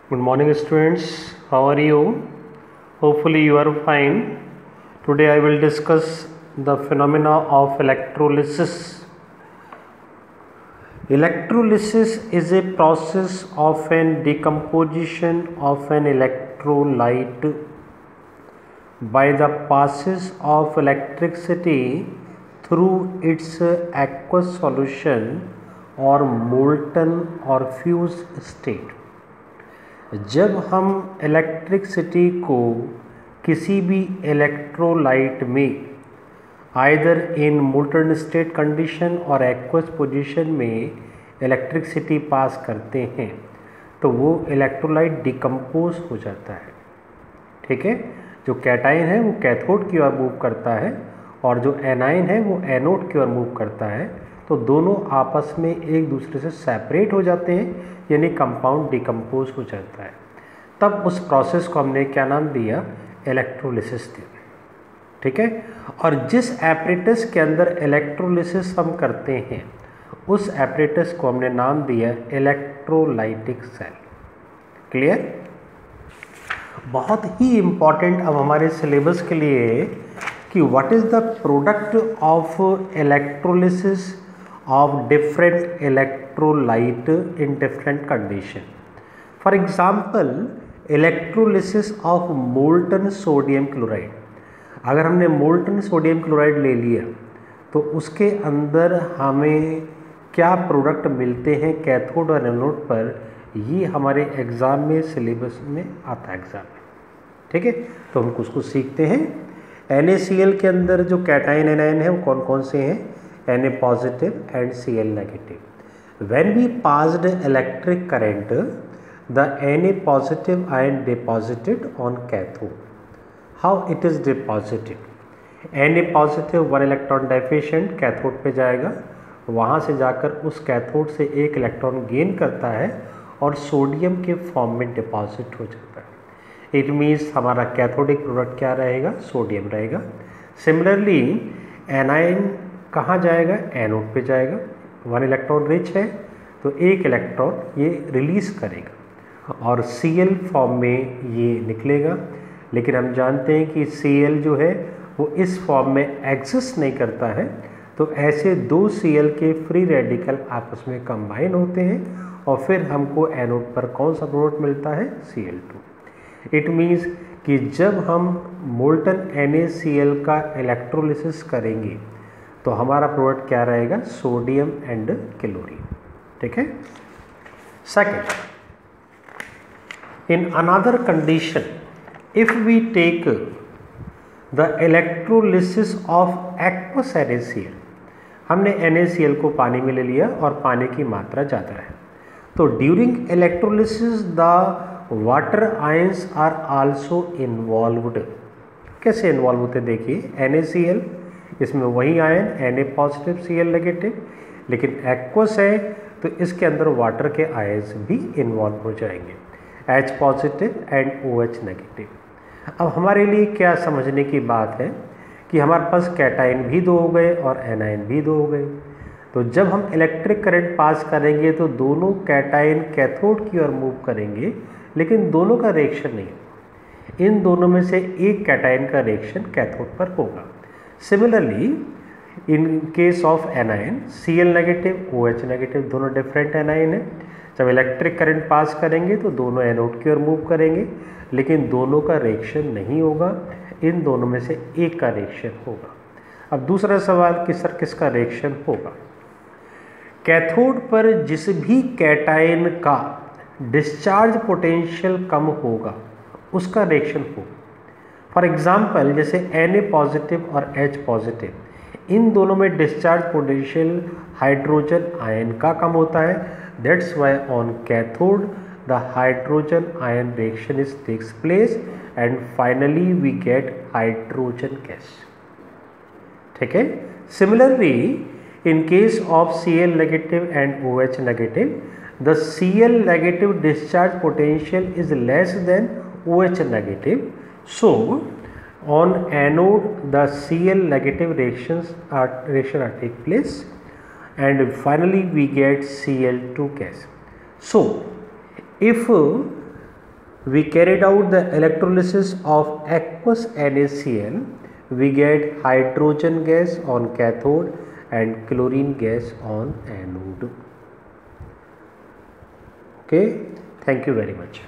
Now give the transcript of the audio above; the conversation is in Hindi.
Good morning, students. How are you? Hopefully you are fine. Today I will discuss the phenomena of electrolysis. Electrolysis is a process of an decomposition of an electrolyte by the passage of electricity through its aqueous solution or molten or fused state. जब हम इलेक्ट्रिसिटी को किसी भी इलेक्ट्रोलाइट में either in molten state condition और एक्वस पोजीशन में इलेक्ट्रिसिटी पास करते हैं तो वो इलेक्ट्रोलाइट डिकम्पोज हो जाता है। ठीक है, जो कैटाइन है वो कैथोड की ओर मूव करता है और जो एनाइन है वो एनोड की ओर मूव करता है, तो दोनों आपस में एक दूसरे से सेपरेट हो जाते हैं, यानी कंपाउंड डिकम्पोज हो जाता है। तब उस प्रोसेस को हमने क्या नाम दिया? इलेक्ट्रोलिसिस दिया। ठीक है, और जिस एपरेटस के अंदर इलेक्ट्रोलिसिस हम करते हैं उस एपरेटस को हमने नाम दिया इलेक्ट्रोलाइटिक सेल। क्लियर? बहुत ही इम्पॉर्टेंट अब हमारे सिलेबस के लिए कि what is the product of electrolysis of different electrolyte in different condition. For example, electrolysis of molten sodium chloride. अगर हमने molten sodium chloride ले लिया तो उसके अंदर हमें क्या प्रोडक्ट मिलते हैं कैथोड और एनोड पर, ये हमारे एग्ज़ाम में सिलेबस में आता है एग्ज़ाम में। ठीक है, तो हम उसको सीखते हैं। NaCl के अंदर जो कैटाइन एनाइन है वो कौन कौन से हैं? Na positive and Cl negative. When we passed electric current, the Na positive ion deposited on cathode. How it is deposited? Na positive 1 electron deficient cathode पे जाएगा, वहाँ से जाकर उस कैथोड से 1 इलेक्ट्रॉन गेन करता है और सोडियम के फॉर्म में डिपॉजिट हो जाता है। इट मीन्स हमारा कैथोडिक प्रोडक्ट क्या रहेगा? सोडियम रहेगा। सिमिलरली एनाइन कहाँ जाएगा? एनोड पे जाएगा। 1 इलेक्ट्रॉन रिच है तो 1 इलेक्ट्रॉन ये रिलीज करेगा और Cl फॉर्म में ये निकलेगा। लेकिन हम जानते हैं कि Cl जो है वो इस फॉर्म में एग्जिस्ट नहीं करता है, तो ऐसे 2 Cl के फ्री रेडिकल आपस में कंबाइन होते हैं और फिर हमको एनोड पर कौन सा प्रोडक्ट मिलता है? Cl2। इट मीन्स कि जब हम मोल्टन NaCl का इलेक्ट्रोलिसिस करेंगे तो हमारा प्रोडक्ट क्या रहेगा? Sodium and chlorine. ठीक है। Second, in another condition if we take the electrolysis of aqueous NaCl, हमने NaCl को पानी में ले लिया और पानी की मात्रा ज़्यादा है, तो during electrolysis the water ions are also involved. कैसे इन्वॉल्व होते? देखिए, NaCl इसमें वही ion Na positive Cl negative, लेकिन एक्वस है तो इसके अंदर वाटर के आयंस भी इन्वॉल्व हो जाएंगे, H positive and OH negative. अब हमारे लिए क्या समझने की बात है कि हमारे पास कैटाइन भी 2 हो गए और एनाइन भी 2 हो गए, तो जब हम इलेक्ट्रिक करंट पास करेंगे तो दोनों कैटाइन कैथोड की ओर मूव करेंगे, लेकिन दोनों का रिएक्शन नहीं होगा। इन दोनों में से एक कैटाइन का रिएक्शन कैथोड पर होगा। Similarly in case of anion, Cl negative OH negative दोनों डिफरेंट एनाइन है। जब इलेक्ट्रिक करंट पास करेंगे तो दोनों एनोड की ओर मूव करेंगे, लेकिन दोनों का रिएक्शन नहीं होगा, इन दोनों में से एक का रिएक्शन होगा। अब दूसरा सवाल कि सर किसका रिएक्शन होगा? कैथोड पर जिस भी कैटाइन का डिस्चार्ज पोटेंशियल कम होगा उसका रिएक्शन होगा। फॉर एग्जाम्पल जैसे Na पॉजिटिव और H पॉजिटिव, इन दोनों में डिस्चार्ज पोटेंशियल हाइड्रोजन आयन का कम होता है। That's why on cathode the hydrogen ion reaction is takes place and finally we get hydrogen gas. ठीक है। Similarly in case of Cl negative and OH negative, the Cl negative discharge potential is less than OH negative. So on anode the Cl negative reaction are take place and finally we get Cl2 gas. So if we carried out the electrolysis of aqueous NaCl. We get hydrogen gas on cathode and chlorine gas on anode. Okay, thank you very much.